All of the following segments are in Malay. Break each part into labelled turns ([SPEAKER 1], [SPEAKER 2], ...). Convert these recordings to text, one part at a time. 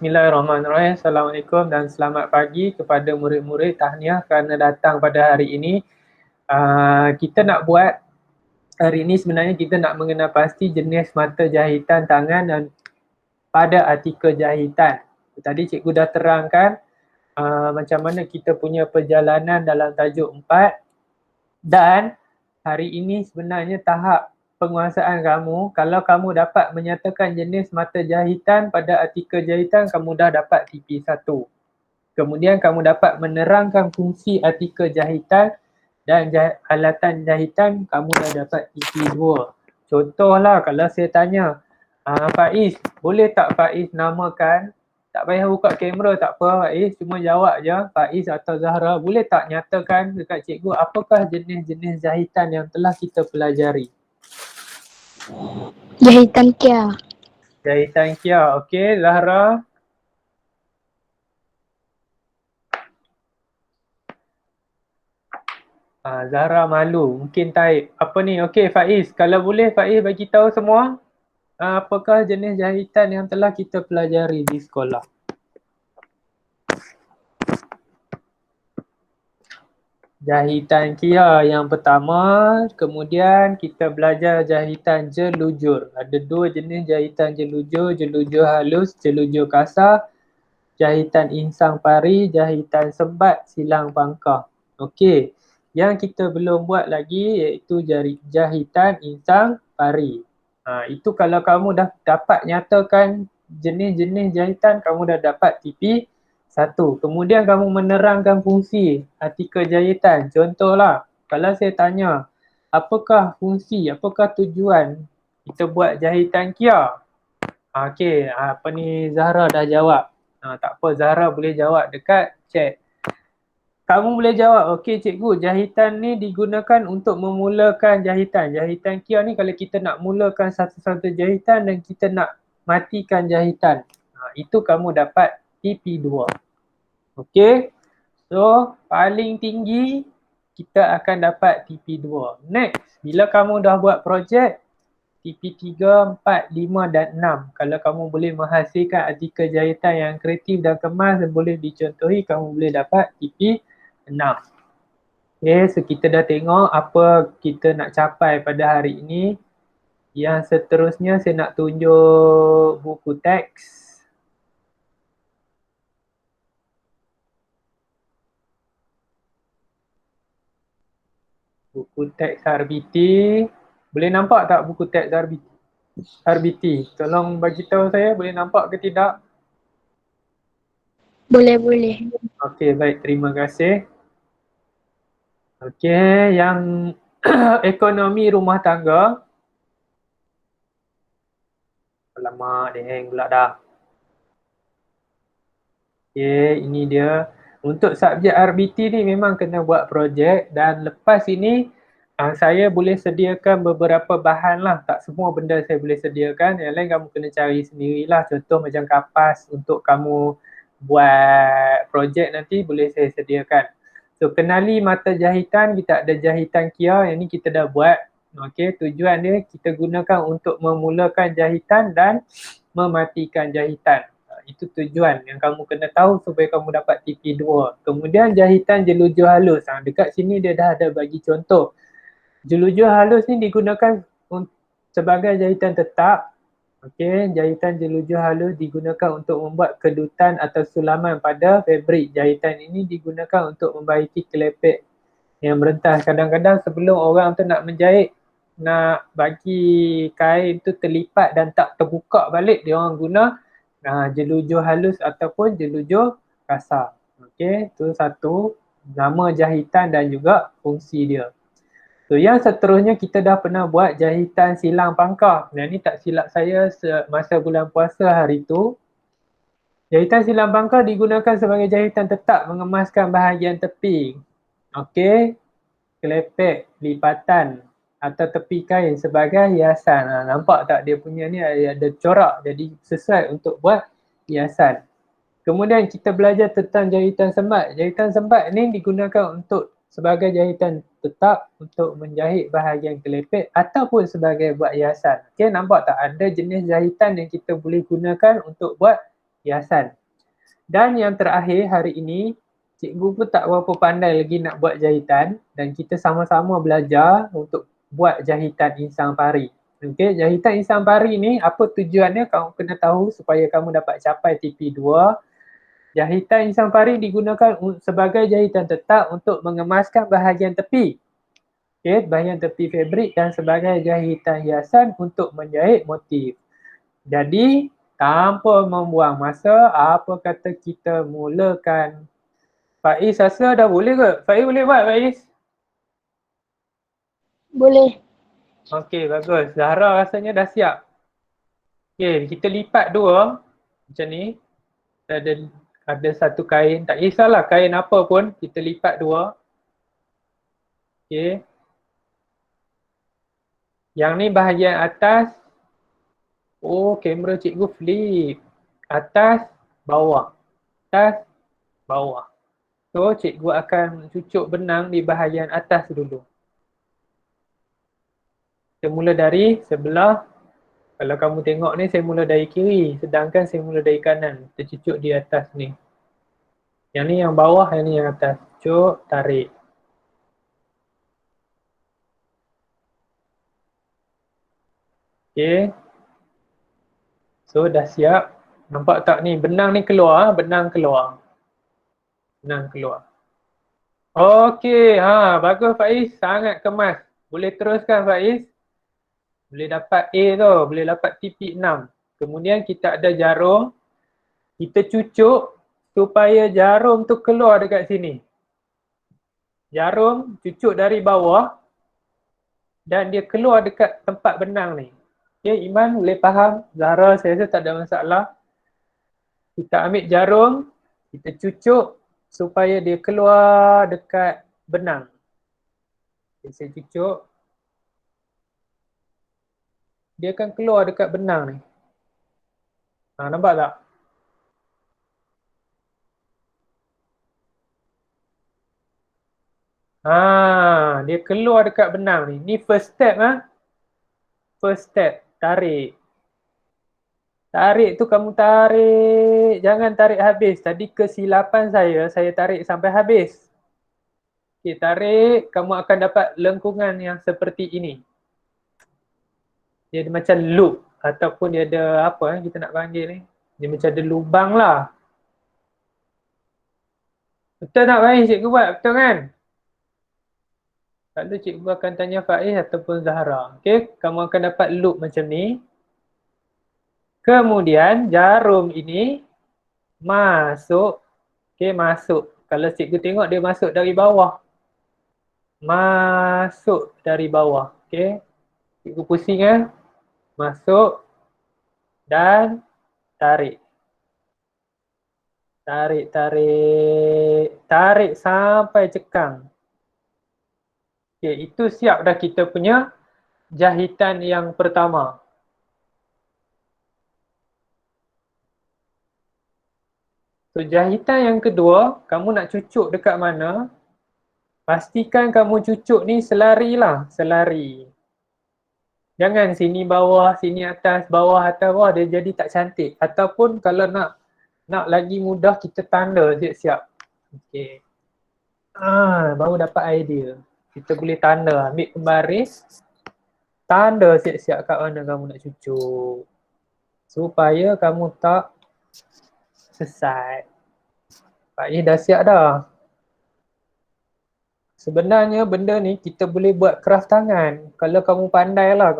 [SPEAKER 1] Bismillahirrahmanirrahim. Assalamualaikum dan selamat pagi kepada murid-murid. Tahniah kerana datang pada hari ini. Kita nak buat hari ini sebenarnya kita nak mengenal pasti jenis mata jahitan tangan dan pada artikel jahitan. Tadi cikgu dah terangkan macam mana kita punya perjalanan dalam tajuk 4 dan hari ini sebenarnya tahap penguasaan kamu, kalau kamu dapat menyatakan jenis mata jahitan pada artikel jahitan, kamu dah dapat TP1. Kemudian kamu dapat menerangkan fungsi artikel jahitan dan alatan jahitan, kamu dah dapat TP2. Contohlah kalau saya tanya, Faiz, boleh tak Faiz namakan, tak payah buka kamera tak apa Faiz, cuma jawab je, Faiz atau Zahra, boleh tak nyatakan dekat cikgu apakah jenis-jenis jahitan yang telah kita pelajari?
[SPEAKER 2] Jahitan kia.
[SPEAKER 1] Jahitan kia, okey Zahra. Zahra malu, mungkin taib. Apa ni? Okey Faiz, kalau boleh Faiz bagi tahu semua apakah jenis jahitan yang telah kita pelajari di sekolah? Jahitan kia yang pertama, kemudian kita belajar jahitan jelujur. Ada dua jenis jahitan jelujur, jelujur halus, jelujur kasar, jahitan insang pari, jahitan sebat, silang pangkah. Okey, yang kita belum buat lagi iaitu jahitan insang pari. Itu kalau kamu dah dapat nyatakan jenis-jenis jahitan, kamu dah dapat TP1. Kemudian kamu menerangkan fungsi artikel jahitan. Contohlah, kalau saya tanya, apakah fungsi, apakah tujuan kita buat jahitan kia? Okey, apa ni Zahra dah jawab. Tak apa, Zahra boleh jawab dekat chat. Kamu boleh jawab, okey cikgu, jahitan ni digunakan untuk memulakan jahitan. Jahitan kia ni kalau kita nak mulakan satu-satu jahitan dan kita nak matikan jahitan. Itu kamu dapat TP2. Okey, so paling tinggi kita akan dapat TP2. Next, bila kamu dah buat projek, TP3, 4, 5 dan 6. Kalau kamu boleh menghasilkan artikel jahitan yang kreatif dan kemas dan boleh dicontohi, kamu boleh dapat TP6. Okay, so kita dah tengok apa kita nak capai pada hari ini. Yang seterusnya saya nak tunjuk buku teks. Buku teks RBT. Boleh nampak tak buku teks RBT? Tolong bagi tahu saya boleh nampak ke tidak?
[SPEAKER 2] Boleh.
[SPEAKER 1] Okey, baik, terima kasih. Okey, yang ekonomi rumah tangga. Alamak, dia hang pula dah. Okey, ini dia. Untuk subjek RBT ni memang kena buat projek dan lepas ini saya boleh sediakan beberapa bahan lah. Tak semua benda saya boleh sediakan. Yang lain kamu kena cari sendirilah. Contoh macam kapas untuk kamu buat projek nanti boleh saya sediakan. So, kenali mata jahitan, kita ada jahitan kia, yang ni kita dah buat. Okey, tujuan dia kita gunakan untuk memulakan jahitan dan mematikan jahitan. Itu tujuan yang kamu kena tahu supaya kamu dapat TP2. Kemudian jahitan jelujur halus. Dekat sini dia dah ada bagi contoh. Jelujur halus ni digunakan sebagai jahitan tetap. Okey, jahitan jelujur halus digunakan untuk membuat kedutan atau sulaman pada fabrik. Jahitan ini digunakan untuk membaiki kelepek yang merentas. Kadang-kadang sebelum orang tu nak menjahit, nak bagi kain tu terlipat dan tak terbuka balik, dia orang guna jelujur halus ataupun jelujur kasar. Okey, tu satu nama jahitan dan juga fungsi dia. So yang seterusnya kita dah pernah buat jahitan silang pangkah. Yang ni tak silap saya masa bulan puasa hari tu. Jahitan silang pangkah digunakan sebagai jahitan tetap mengemaskan bahagian tepi. Okey, kelepek, lipatan atau tepi kain sebagai hiasan. Nampak tak dia punya ni ada corak, jadi sesuai untuk buat hiasan. Kemudian kita belajar tentang jahitan sembat. Jahitan sembat ni digunakan untuk sebagai jahitan tetap untuk menjahit bahagian kelepek ataupun sebagai buat hiasan. Okay, nampak tak ada jenis jahitan yang kita boleh gunakan untuk buat hiasan. Dan yang terakhir hari ini, cikgu pun tak berapa pandai lagi nak buat jahitan dan kita sama-sama belajar untuk buat jahitan insang pari. Okey, jahitan insang pari ni apa tujuannya kamu kena tahu supaya kamu dapat capai TP2. Jahitan insang pari digunakan sebagai jahitan tetap untuk mengemaskan bahagian tepi. Okey, bahagian tepi fabrik dan sebagai jahitan hiasan untuk menjahit motif. Jadi, tanpa membuang masa, apa kata kita mulakan. Faiz rasa dah boleh ke? Faiz boleh buat, Faiz?
[SPEAKER 2] Boleh.
[SPEAKER 1] Okey, bagus. Zahra rasanya dah siap. Okey, kita lipat dua. Macam ni. Ada satu kain. Tak kisahlah kain apa pun. Kita lipat dua. Okey. Yang ni bahagian atas. Oh, kamera cikgu flip. Atas, bawah. Atas, bawah. So, cikgu akan cucuk benang di bahagian atas dulu. Kita mula dari sebelah. Kalau kamu tengok ni, saya mula dari kiri. Sedangkan saya mula dari kanan. Kita cucuk di atas ni. Yang ni yang bawah, yang ni yang atas. Cucuk, tarik. Okay. So, dah siap. Nampak tak ni? Benang ni keluar. Benang keluar. Benang keluar. Okey. Bagus Faiz. Sangat kemas. Boleh teruskan Faiz. Boleh dapat A tu. Boleh dapat TP6. Kemudian kita ada jarum. Kita cucuk supaya jarum tu keluar dekat sini. Jarum cucuk dari bawah dan dia keluar dekat tempat benang ni. Okay, Iman boleh faham? Zahra saya rasa tak ada masalah. Kita ambil jarum, kita cucuk supaya dia keluar dekat benang. Okay, saya cucuk. Dia akan keluar dekat benang ni. Nampak tak? Dia keluar dekat benang ni. Ni first step First step, tarik. Tarik tu kamu tarik, jangan tarik habis. Tadi kesilapan saya tarik sampai habis. Okay, tarik, kamu akan dapat lengkungan yang seperti ini. Dia macam loop ataupun dia ada apa kita nak panggil ni. Dia macam ada lubang lah. Betul tak Faiz cikgu buat? Betul kan? Lalu cikgu akan tanya Faiz ataupun Zahra. Okay, kamu akan dapat loop macam ni. Kemudian jarum ini masuk. Okay, masuk. Kalau cikgu tengok dia masuk dari bawah. Masuk dari bawah. Okay. Cikgu pusing Masuk dan tarik. Tarik, tarik. Tarik sampai cekang. Okay, itu siap dah kita punya jahitan yang pertama. So, jahitan yang kedua, kamu nak cucuk dekat mana? Pastikan kamu cucuk ni selari lah, selari. Jangan sini bawah, sini atas, bawah, atas, bawah, dia jadi tak cantik. Ataupun kalau nak lagi mudah, kita tanda siap-siap. Okey. Baru dapat idea. Kita boleh tanda, ambil pembaris. Tanda siap-siap kat mana kamu nak cucuk. Supaya kamu tak sesat. Pak Ih dah siap dah. Sebenarnya benda ni kita boleh buat craft tangan. Kalau kamu pandai lah,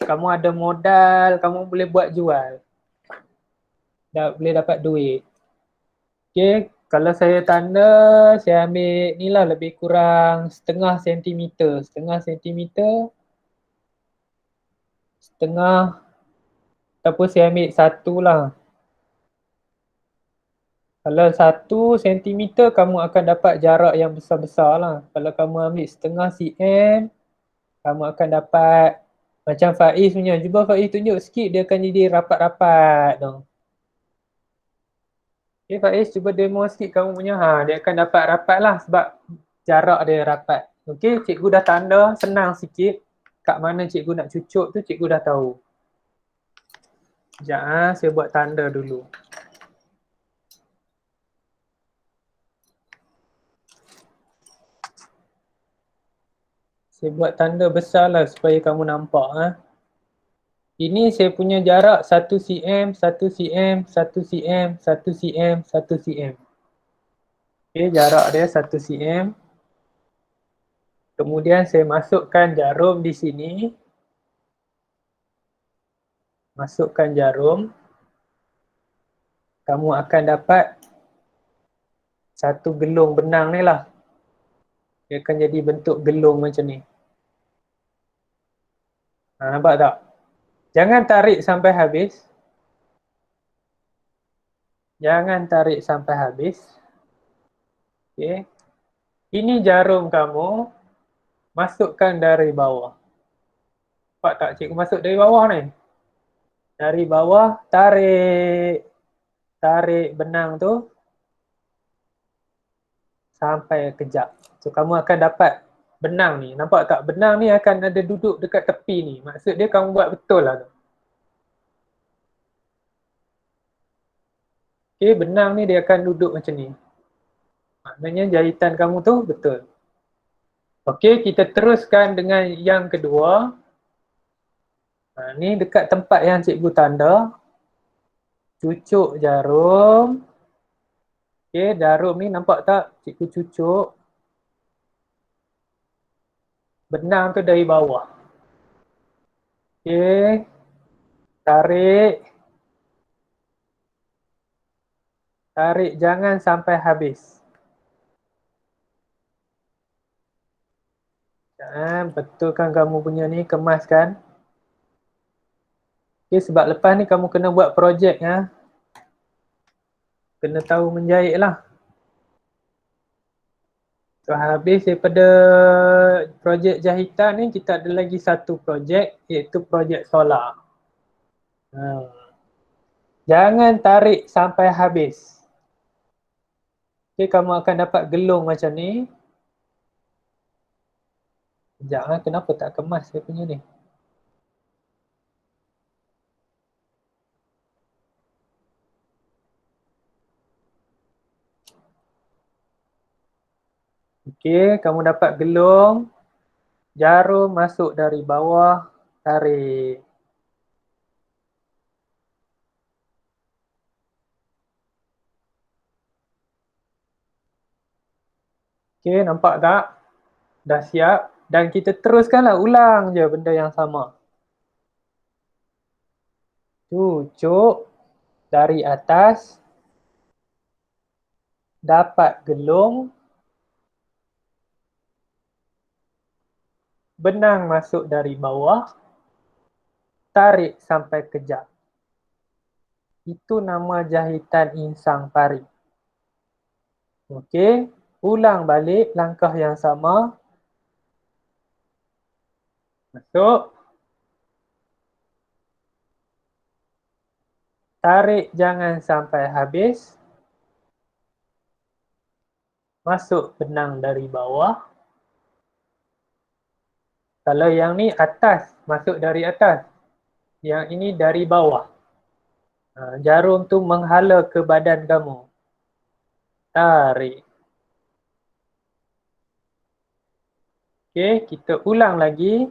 [SPEAKER 1] kamu ada modal, kamu boleh buat jual. Boleh dapat duit. Okay, kalau saya tanda, saya ambil ni lah lebih kurang setengah sentimeter. Setengah, ataupun saya ambil satu lah. Kalau 1 sentimeter, kamu akan dapat jarak yang besar-besar lah. Kalau kamu ambil setengah cm, kamu akan dapat macam Faiz punya. Cuba Faiz tunjuk sikit, dia akan jadi rapat-rapat tu. Okay Faiz, cuba demo sikit kamu punya. Dia akan dapat rapat lah sebab jarak dia rapat. Okay, cikgu dah tanda, senang sikit. Kat mana cikgu nak cucuk tu, cikgu dah tahu. Sekejap saya buat tanda dulu. Saya buat tanda besar lah supaya kamu nampak. Ini saya punya jarak 1 cm, 1 cm, 1 cm, 1 cm, 1 cm. Okay, jarak dia 1 cm. Kemudian saya masukkan jarum di sini. Masukkan jarum. Kamu akan dapat satu gelung benang ni lah. Dia akan jadi bentuk gelung macam ni. Nampak tak? Jangan tarik sampai habis. Jangan tarik sampai habis. Okay. Ini jarum kamu. Masukkan dari bawah. Nampak tak cikgu masuk dari bawah ni? Dari bawah, tarik. Tarik benang tu. Sampai kejap. So, kamu akan dapat benang ni. Nampak tak? Benang ni akan ada duduk dekat tepi ni. Maksud dia kamu buat betul lah tu. Okay, benang ni dia akan duduk macam ni. Maknanya jahitan kamu tu betul. Okey, kita teruskan dengan yang kedua. Ni dekat tempat yang cikgu tanda. Cucuk jarum. Okey, jarum ni nampak tak? Cikgu cucuk. Benang tu dari bawah. Okey. Tarik. Tarik jangan sampai habis. Betul kan kamu punya ni, kemas kan? Okay, sebab lepas ni kamu kena buat projek ya. Kena tahu menjahit lah. So habis daripada projek jahitan ni, kita ada lagi satu projek, iaitu projek solar. Jangan tarik sampai habis. Okay, kamu akan dapat gelung macam ni. Sekejap, kenapa tak kemas dia punya ni? Okey, kamu dapat gelung. Jarum masuk dari bawah, tarik. Okey, nampak tak? Dah siap. Dan kita teruskanlah, ulang je benda yang sama. Cucuk dari atas. Dapat gelung. Benang masuk dari bawah. Tarik sampai kejap. Itu nama jahitan insang pari. Okey, ulang balik langkah yang sama. Masuk. Tarik jangan sampai habis. Masuk benang dari bawah. Kalau yang ni atas, masuk dari atas. Yang ini dari bawah. Jarum tu menghala ke badan kamu. Tarik. Okey, kita ulang lagi.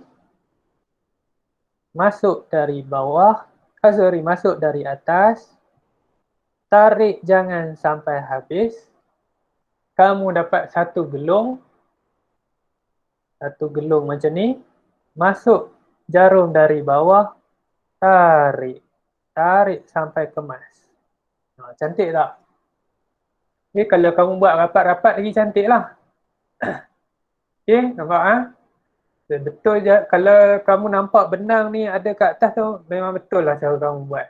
[SPEAKER 1] Masuk dari bawah. Masuk dari atas. Tarik jangan sampai habis. Kamu dapat satu gelung. Satu gelung macam ni. Masuk jarum dari bawah. Tarik. Tarik sampai kemas. Cantik tak? Okay, kalau kamu buat rapat-rapat lagi cantik lah. Okay, nampak ah? Betul je. Kalau kamu nampak benang ni ada kat atas tu, memang betul lah cara kamu buat.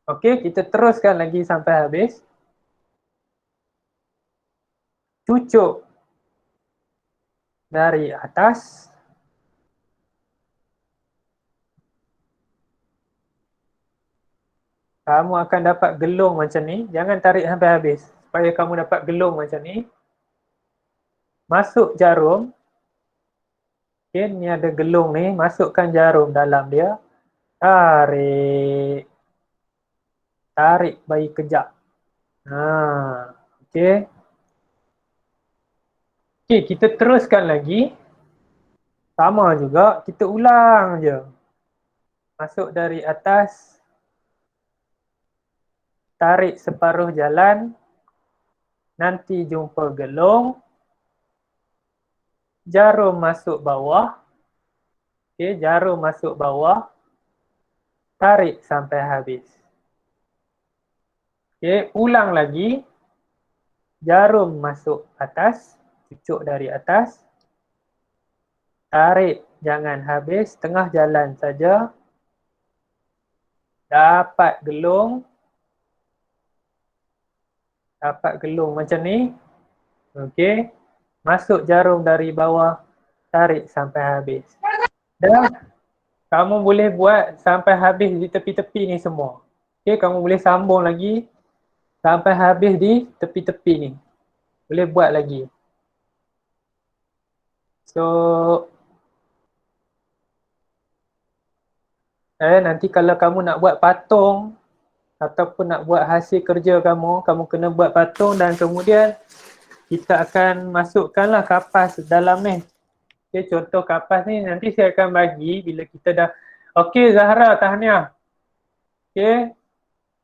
[SPEAKER 1] Okey, kita teruskan lagi sampai habis. Cucuk dari atas. Kamu akan dapat gelung macam ni. Jangan tarik sampai habis. Supaya kamu dapat gelung macam ni. Masuk jarum. Okey, ni ada gelung ni. Masukkan jarum dalam dia. Tarik. Tarik bagi kejap. Okey. Okey, kita teruskan lagi. Sama juga, kita ulang je. Masuk dari atas, tarik separuh jalan, nanti jumpa gelung, jarum masuk bawah. Okey, jarum masuk bawah, tarik sampai habis. Okey, ulang lagi. Jarum masuk atas, cucuk dari atas. Tarik, jangan habis, tengah jalan saja. Dapat gelung. Dapat gelung macam ni. Okey. Masuk jarum dari bawah, tarik sampai habis. Dah, kamu boleh buat sampai habis di tepi-tepi ni semua. Okey, kamu boleh sambung lagi sampai habis di tepi-tepi ni. Boleh buat lagi. So, nanti kalau kamu nak buat patung ataupun nak buat hasil kerja kamu, kamu kena buat patung dan kemudian kita akan masukkanlah kapas dalam ni. Okay, contoh kapas ni nanti saya akan bagi bila kita dah. Okey Zahra, tahniah. Okey.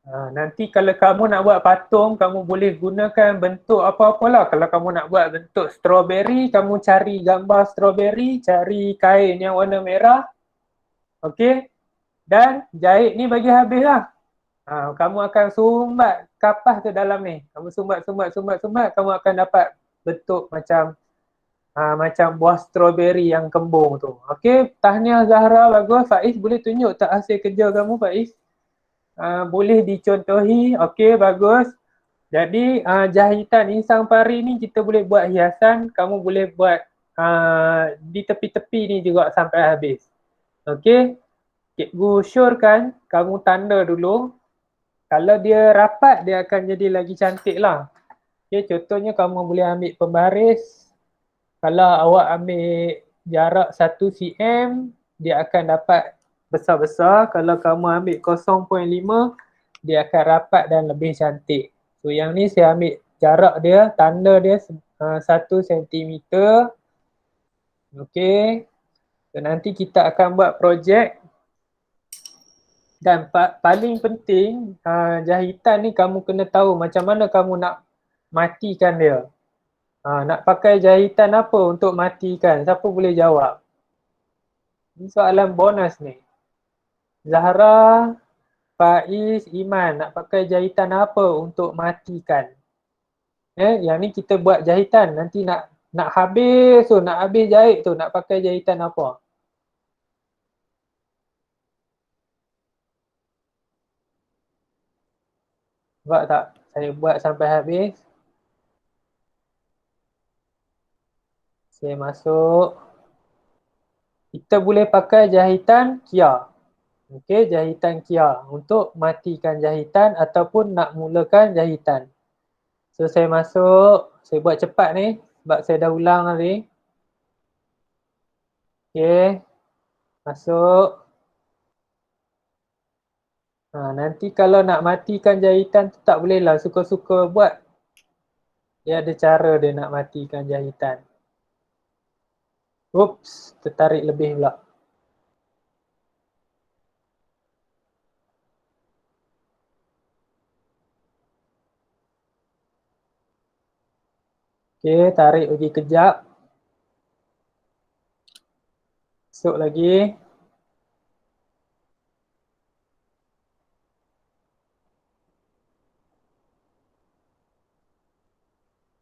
[SPEAKER 1] Nanti kalau kamu nak buat patung, kamu boleh gunakan bentuk apa-apalah. Kalau kamu nak buat bentuk strawberry, kamu cari gambar strawberry, cari kain yang warna merah. Okey. Dan jahit ni bagi habis lah. Kamu akan sumbat kapas ke dalam ni. Kamu sumbat, kamu akan dapat bentuk macam buah strawberry yang kembung tu. Okey, tahniah Zahra, bagus. Faiz boleh tunjuk tak hasil kerja kamu Faiz? Boleh dicontohi. Okey, bagus. Jadi jahitan insang pari ni kita boleh buat hiasan. Kamu boleh buat di tepi-tepi ni juga sampai habis. Okey, cikgu syorkan kamu tanda dulu. Kalau dia rapat, dia akan jadi lagi cantik lah. Okey, contohnya kamu boleh ambil pembaris. Kalau awak ambil jarak 1 cm, dia akan dapat besar-besar. Kalau kamu ambil 0.5, dia akan rapat dan lebih cantik. So yang ni saya ambil jarak dia, tanda dia 1 cm. Okey. So nanti kita akan buat projek. Dan paling penting, jahitan ni kamu kena tahu macam mana kamu nak matikan dia. Nak pakai jahitan apa untuk matikan? Siapa boleh jawab? Ini soalan bonus ni. Zahra, Faiz, Iman, nak pakai jahitan apa untuk matikan? Yang ni kita buat jahitan. Nanti nak habis tu, nak habis jahit tu, nak pakai jahitan apa? Sebab tak saya buat sampai habis. Saya masuk. Kita boleh pakai jahitan Kia. Okey, jahitan Kia untuk matikan jahitan ataupun nak mulakan jahitan. So saya masuk, saya buat cepat ni sebab saya dah ulang tadi. Okey. Masuk. Nanti kalau nak matikan jahitan tu tak boleh lah suka-suka buat. Dia ada cara dia nak matikan jahitan. Oops, tertarik lebih pula. Okey, tarik lagi kejap. Masuk lagi.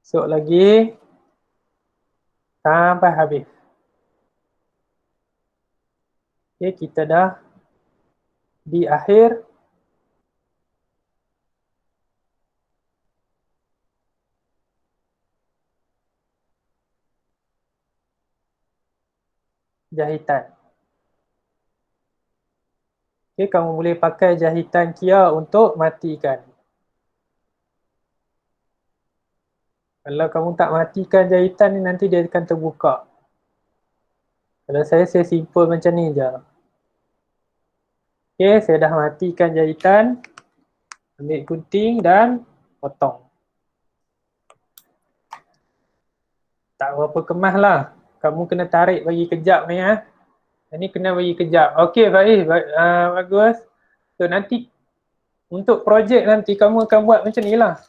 [SPEAKER 1] Masuk lagi. Sampai habis. Okey, kita dah di akhir. Jahitan. Okey, kamu boleh pakai jahitan Kia untuk matikan. Kalau kamu tak matikan jahitan ni nanti dia akan terbuka. Kalau saya simple macam ni je. Okey, saya dah matikan jahitan. Ambil gunting dan potong. Tak berapa kemas lah. Kamu kena tarik bagi kejap ni ya. Ini kena bagi kejap. Okey Faiz, bagus. So nanti untuk projek nanti kamu akan buat macam ni lah.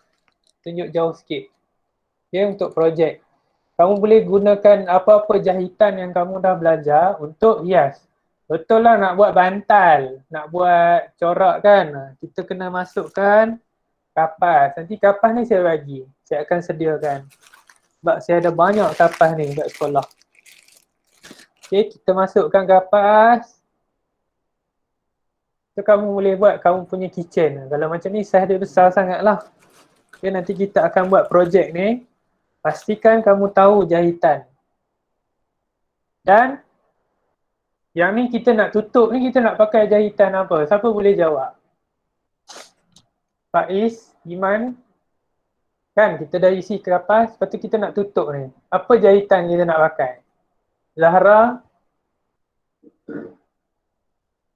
[SPEAKER 1] Tunjuk jauh sikit. Okay, untuk projek. Kamu boleh gunakan apa-apa jahitan yang kamu dah belajar untuk hias. Betul lah nak buat bantal, nak buat corak kan. Kita kena masukkan kapas. Nanti kapas ni saya bagi. Saya akan sediakan. Sebab saya ada banyak kapas ni kat sekolah. Okay, kita masukkan kapas. So kamu boleh buat kamu punya kitchen. Kalau macam ni size dia besar sangat lah. Okay, nanti kita akan buat projek ni. Pastikan kamu tahu jahitan. Dan yang ni kita nak tutup ni kita nak pakai jahitan apa? Siapa boleh jawab? Faiz, Iman. Kan kita dah isi kapas, lepas tu kita nak tutup ni. Apa jahitan kita nak pakai? Zahra.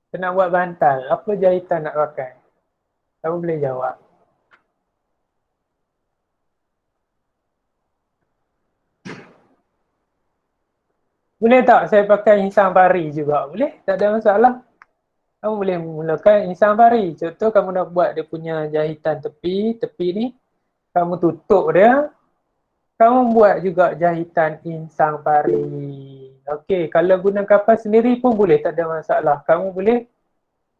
[SPEAKER 1] Kita nak buat bantal. Apa jahitan nak pakai? Siapa boleh jawab? Boleh tak saya pakai insang pari juga? Boleh? Tak ada masalah. Kamu boleh mulakan insang pari. Contoh kamu nak buat dia punya jahitan tepi ni. Kamu tutup dia. Kamu buat juga jahitan insang pari. Okey, kalau guna kapas sendiri pun boleh, tak ada masalah. Kamu boleh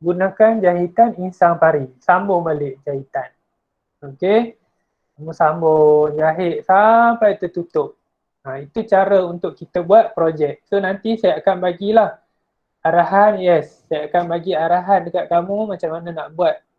[SPEAKER 1] gunakan jahitan insang pari. Sambung balik jahitan. Okey. Kamu sambung jahit sampai tertutup. Itu cara untuk kita buat projek. So nanti saya akan bagilah arahan, yes. Saya akan bagi arahan dekat kamu macam mana nak buat